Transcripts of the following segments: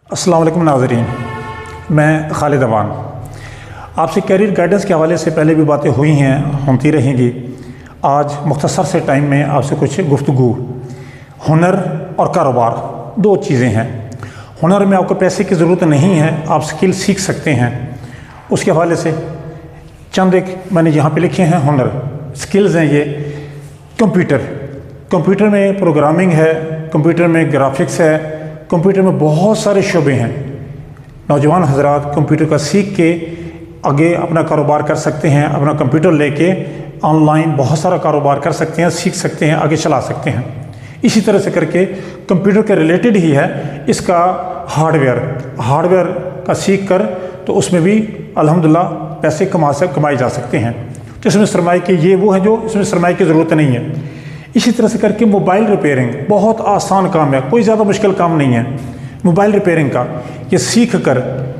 अस्सलाम वालेकुम नाज़रीन, मैं खालिद अमान। आपसे कैरियर गाइडेंस के हवाले से पहले भी बातें हुई हैं, होती रहेंगी। आज मुख्तसर से टाइम में आपसे कुछ गुफ्तगू। हुनर और कारोबार दो चीज़ें हैं। हुनर में आपको पैसे की ज़रूरत नहीं है, आप स्किल सीख सकते हैं। उसके हवाले से चंद एक मैंने यहाँ पे लिखे हैं हुनर, स्किल्स हैं ये। कंप्यूटर में प्रोग्रामिंग है, कंप्यूटर में ग्राफिक्स है, कंप्यूटर में बहुत सारे शोबे हैं। नौजवान हजरात कंप्यूटर का सीख के आगे अपना कारोबार कर सकते हैं। अपना कंप्यूटर लेके ऑनलाइन बहुत सारा कारोबार कर सकते हैं, सीख सकते हैं, आगे चला सकते हैं। इसी तरह से करके कंप्यूटर के रिलेटेड ही है इसका हार्डवेयर का सीख कर तो उसमें भी अल्हम्दुलिल्लाह पैसे कमाए जा सकते हैं। तो इसमें सरमाए की ये वो है जो इसमें सरमाए की ज़रूरत नहीं है। इसी तरह से करके मोबाइल रिपेयरिंग बहुत आसान काम है, कोई ज़्यादा मुश्किल काम नहीं है। मोबाइल रिपेयरिंग का ये सीख कर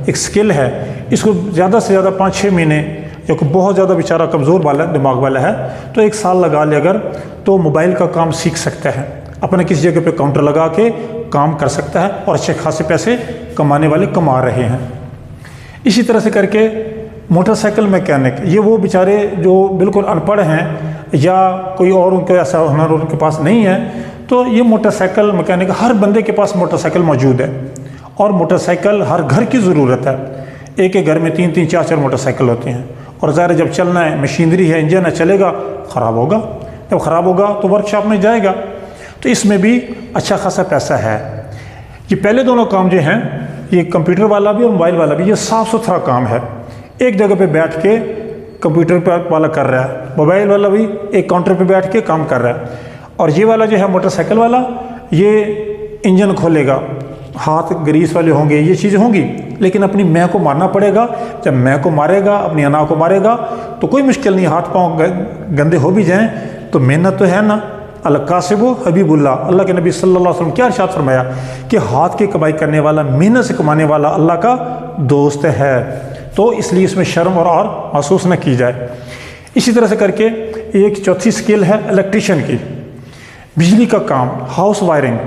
एक स्किल है, इसको ज़्यादा से ज़्यादा 5-6 महीने, जो कि बहुत ज़्यादा बेचारा कमज़ोर वाला दिमाग वाला है तो 1 साल लगा ले अगर, तो मोबाइल का काम सीख सकता है। अपने किसी जगह पे काउंटर लगा के काम कर सकता है और अच्छे खासे पैसे कमाने वाले कमा रहे हैं। इसी तरह से करके मोटरसाइकिल मैकेनिक, ये वो बेचारे जो बिल्कुल अनपढ़ हैं या कोई और उनको ऐसा हुनर उनके पास नहीं है, तो ये मोटरसाइकिल मैकेनिक, हर बंदे के पास मोटरसाइकिल मौजूद है और मोटरसाइकिल हर घर की ज़रूरत है। एक घर में 3-3, 4-4 मोटरसाइकिल होते हैं और ज़ाहिर जब चलना है, मशीनरी है, इंजन है, चलेगा, ख़राब होगा। जब ख़राब होगा तो वर्कशॉप में जाएगा। तो इसमें भी अच्छा खासा पैसा है। ये पहले दोनों काम जो हैं, ये कंप्यूटर वाला भी और मोबाइल वाला भी, ये साफ़ सुथरा काम है। एक जगह पे बैठ के कंप्यूटर पर वाला कर रहा है, मोबाइल वाला भी एक काउंटर पे बैठ के काम कर रहा है। और ये वाला जो है मोटरसाइकिल वाला, ये इंजन खोलेगा, हाथ ग्रीस वाले होंगे, ये चीज़ें होंगी, लेकिन अपनी मैं को मारना पड़ेगा। जब मैं को मारेगा, अपनी अना को मारेगा तो कोई मुश्किल नहीं, हाथ पाँव गंदे हो भी जाएं तो मेहनत तो है ना। अल-कासिबु हबीबुल्लाह, अल्लाह के नबी सल्लल्लाहु अलैहि वसल्लम क्या इरशाद फरमाया कि हाथ की कमाई करने वाला, मेहनत से कमाने वाला अल्लाह का दोस्त है। तो इसलिए इसमें शर्म और महसूस न की जाए। इसी तरह से करके एक चौथी स्किल है इलेक्ट्रीशियन की, बिजली का काम, हाउस वायरिंग।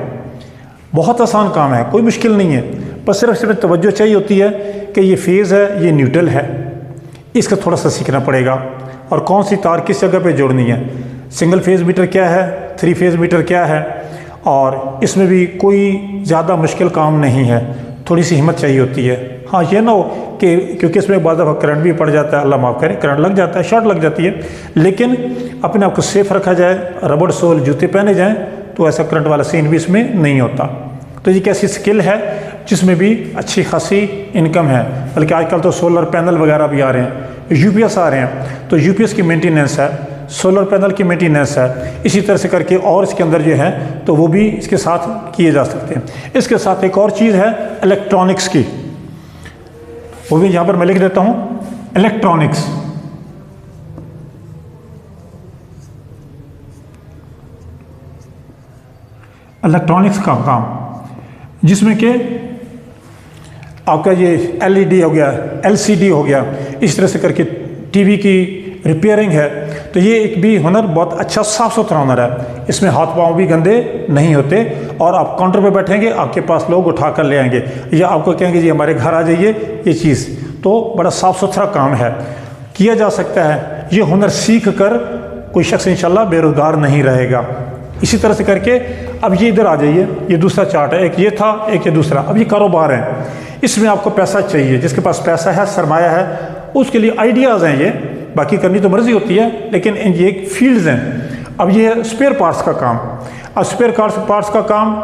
बहुत आसान काम है, कोई मुश्किल नहीं है, बस सिर्फ तवज्जो चाहिए होती है कि ये फेज़ है, ये न्यूट्रल है, इसका थोड़ा सा सीखना पड़ेगा और कौन सी तार किस जगह पे जोड़नी है। सिंगल फेज़ मीटर क्या है, 3 फेज़ मीटर क्या है, और इसमें भी कोई ज़्यादा मुश्किल काम नहीं है, थोड़ी सी हिम्मत चाहिए होती है। हाँ, ये ना हो कि क्योंकि इसमें बाद दफ़ा करंट भी पड़ जाता है, अल्लाह माफ़ करे, करंट लग जाता है, शॉर्ट लग जाती है, लेकिन अपने आप को सेफ रखा जाए, रबड़ सोल जूते पहने जाएं तो ऐसा करंट वाला सीन भी इसमें नहीं होता। तो ये कैसी स्किल है जिसमें भी अच्छी खासी इनकम है। बल्कि आजकल तो सोलर पैनल वगैरह भी आ रहे हैं, यूपीएस आ रहे हैं, तो यूपीएस की मेंटेनेंस है, सोलर पैनल की मेंटेनेंस है। इसी तरह से करके और इसके अंदर जो है तो वो भी इसके साथ किए जा सकते हैं। इसके साथ एक और चीज़ है इलेक्ट्रॉनिक्स की, वो भी यहाँ पर मैं लिख देता हूँ, इलेक्ट्रॉनिक्स। इलेक्ट्रॉनिक्स का काम जिसमें कि आपका ये एलईडी हो गया, एलसीडी हो गया, इस तरह से करके टीवी की रिपेयरिंग है। तो ये एक भी हुनर बहुत अच्छा साफ़ सुथरा हुनर है। इसमें हाथ पाँव भी गंदे नहीं होते और आप काउंटर पे बैठेंगे, आपके पास लोग उठा कर ले आएंगे या आपको कहेंगे जी हमारे घर आ जाइए, ये चीज़ तो बड़ा साफ़ सुथरा काम है, किया जा सकता है। ये हुनर सीख कर कोई शख्स इंशाल्लाह बेरोज़गार नहीं रहेगा। इसी तरह से करके अब ये इधर आ जाइए, ये दूसरा चार्ट है, एक ये था, एक ये दूसरा। अब ये कारोबार है, इसमें आपको पैसा चाहिए। जिसके पास पैसा है, सरमाया है, उसके लिए आइडियाज़ हैं ये, बाकी करनी तो मर्ज़ी होती है, लेकिन ये एक फील्ड्स हैं। अब ये स्पेयर पार्ट्स का काम, अब स्पेयर पार्ट्स का काम,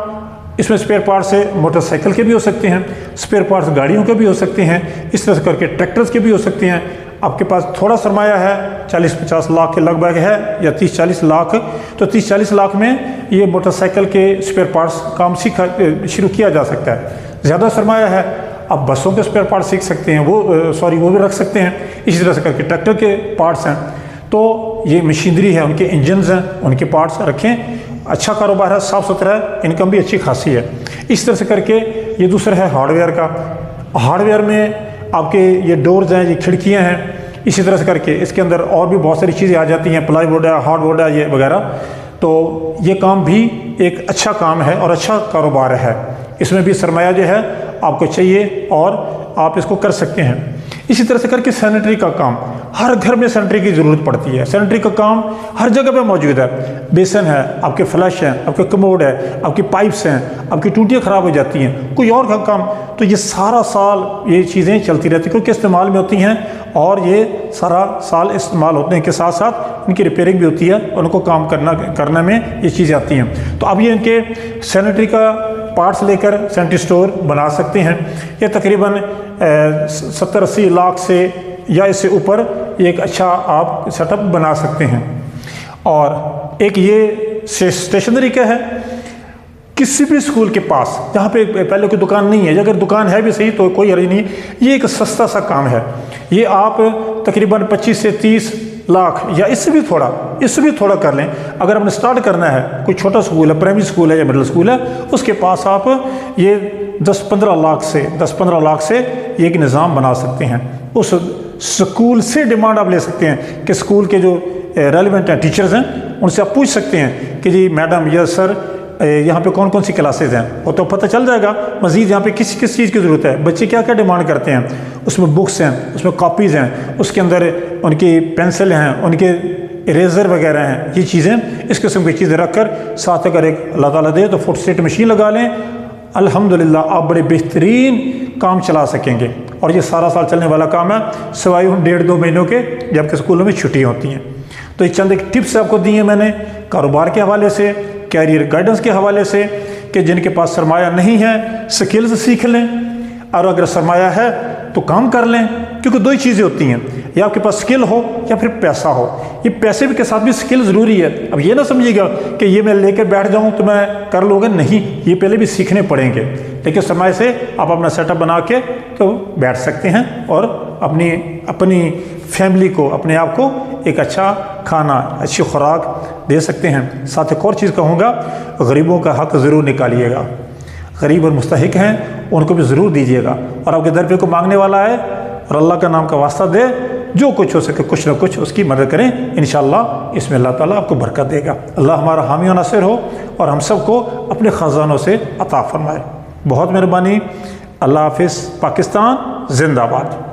इसमें स्पेयर पार्ट्स से मोटरसाइकिल के भी हो सकते हैं, स्पेयर पार्ट्स गाड़ियों के भी हो सकते हैं, इस तरह से करके ट्रैक्टर्स के भी हो सकते हैं। आपके पास थोड़ा सरमाया है, 40-50 लाख के लगभग है या 30-40 लाख, तो 30-40 लाख में ये मोटरसाइकिल के स्पेयर पार्ट्स काम शुरू किया जा सकता है। ज़्यादा सरमाया है, आप बसों के स्पेयर पार्ट्स सीख सकते हैं, वो भी रख सकते हैं। इसी तरह से करके ट्रैक्टर के पार्ट्स हैं, तो ये मशीनरी है, उनके इंजन्स हैं, उनके पार्ट्स रखें। अच्छा कारोबार है, साफ़ सुथरा है, इनकम भी अच्छी खासी है। इस तरह से करके ये दूसरा है हार्डवेयर का। हार्डवेयर में आपके ये डोर्स हैं, ये खिड़कियाँ हैं, इसी तरह से करके इसके अंदर और भी बहुत सारी चीज़ें आ जाती हैं, प्लाईवुड है, हार्डवुड है, ये वगैरह। तो ये काम भी एक अच्छा काम है और अच्छा कारोबार है। इसमें भी सरमाया जो है آپ کو چاہیے اور آپ اس کو کر سکتے ہیں۔ اسی طرح سے کر کے سینیٹری کا کام، ہر گھر میں سینیٹری کی ضرورت پڑتی ہے، سینیٹری کا کام ہر جگہ پہ موجود ہے، بیسن ہے، آپ کے فلش ہیں، آپ کے کموڈ ہے، آپ کی پائپس ہیں، آپ کی ٹوٹیاں خراب ہو جاتی ہیں، کوئی اور کا کام، تو یہ سارا سال یہ چیزیں چلتی رہتی ہیں کیونکہ استعمال میں ہوتی ہیں اور یہ سارا سال استعمال ہونے کے ساتھ ساتھ ان کی ریپیئرنگ بھی ہوتی ہے اور ان کو کام کرنے میں یہ چیزیں آتی ہیں۔ تو اب یہ ان کے سینیٹری کا پارٹس لے کر سینیٹری سٹور بنا سکتے ہیں۔ یہ تقریباً 70-80 لاکھ سے یا اس سے اوپر یہ ایک اچھا آپ سیٹ اپ بنا سکتے ہیں۔ اور ایک یہ اسٹیشنری کا ہے، کسی بھی اسکول کے پاس جہاں پہ پہلے کوئی دکان نہیں ہے، اگر دکان ہے بھی صحیح تو کوئی حرج نہیں، یہ ایک سستا سا کام ہے۔ یہ آپ تقریباً 25 سے 30 لاکھ یا اس سے بھی تھوڑا کر لیں۔ اگر ہم نے سٹارٹ کرنا ہے، کوئی چھوٹا اسکول ہے، پرائمری اسکول ہے یا مڈل اسکول ہے، اس کے پاس آپ یہ 10-15 لاکھ سے یہ ایک نظام بنا سکتے ہیں۔ اس اسکول سے ڈیمانڈ آپ لے سکتے ہیں کہ اسکول کے جو ریلیونٹ ہیں ٹیچرز ہیں ان سے آپ پوچھ سکتے ہیں کہ جی میڈم یا سر یہاں پہ کون کون سی کلاسز ہیں، وہ تو پتہ چل جائے گا مزید یہاں پہ کس چیز کی ضرورت ہے، بچے کیا ڈیمانڈ کرتے ہیں، اس میں بکس ہیں، اس میں کاپیز ہیں، اس کے اندر ان کی پینسل ہیں، ان کے اریزر وغیرہ ہیں، یہ چیزیں اس قسم کی چیزیں رکھ کر ساتھ اگر ایک اللہ تعالیٰ دے تو فوٹ اسٹیٹ مشین لگا لیں، الحمدللہ آپ بڑے بہترین کام چلا سکیں گے۔ اور یہ سارا سال چلنے والا کام ہے سوائے ان 1.5-2 مہینوں کے جب کہ اسکولوں میں چھٹیاں ہوتی ہیں۔ تو یہ چند ایک ٹپس آپ کو دی ہیں میں نے کاروبار کے حوالے سے، کیریئر گائیڈنس کے حوالے سے، کہ جن کے پاس سرمایہ نہیں ہے سکلز سیکھ لیں، اور اگر سرمایہ ہے تو کام کر لیں، کیونکہ دو ہی چیزیں ہوتی ہیں، یا آپ کے پاس سکل ہو یا پھر پیسہ ہو۔ یہ پیسے کے ساتھ بھی سکل ضروری ہے۔ اب یہ نہ سمجھیے گا کہ یہ میں لے کے بیٹھ جاؤں تو میں کر لوں گا، نہیں، یہ پہلے بھی سیکھنے پڑیں گے، لیکن سرمایہ سے آپ اپنا سیٹ اپ بنا کے تو بیٹھ سکتے ہیں اور اپنی فیملی کو، اپنے آپ کو ایک اچھا کھانا، اچھی خوراک دے سکتے ہیں۔ ساتھ ایک اور چیز کہوں گا، غریبوں کا حق ضرور نکالیے گا، غریب اور مستحق ہیں ان کو بھی ضرور دیجیے گا، اور آپ کے در پہ کوئی مانگنے والا ہے اور اللہ کا نام کا واسطہ دے، جو کچھ ہو سکے کچھ نہ کچھ اس کی مدد کریں، انشاءاللہ اس میں اللہ تعالیٰ آپ کو برکت دے گا۔ اللہ ہمارا حامی و ناصر ہو اور ہم سب کو اپنے خزانوں سے عطا فرمائے۔ بہت مہربانی، اللہ حافظ، پاکستان زندہ باد۔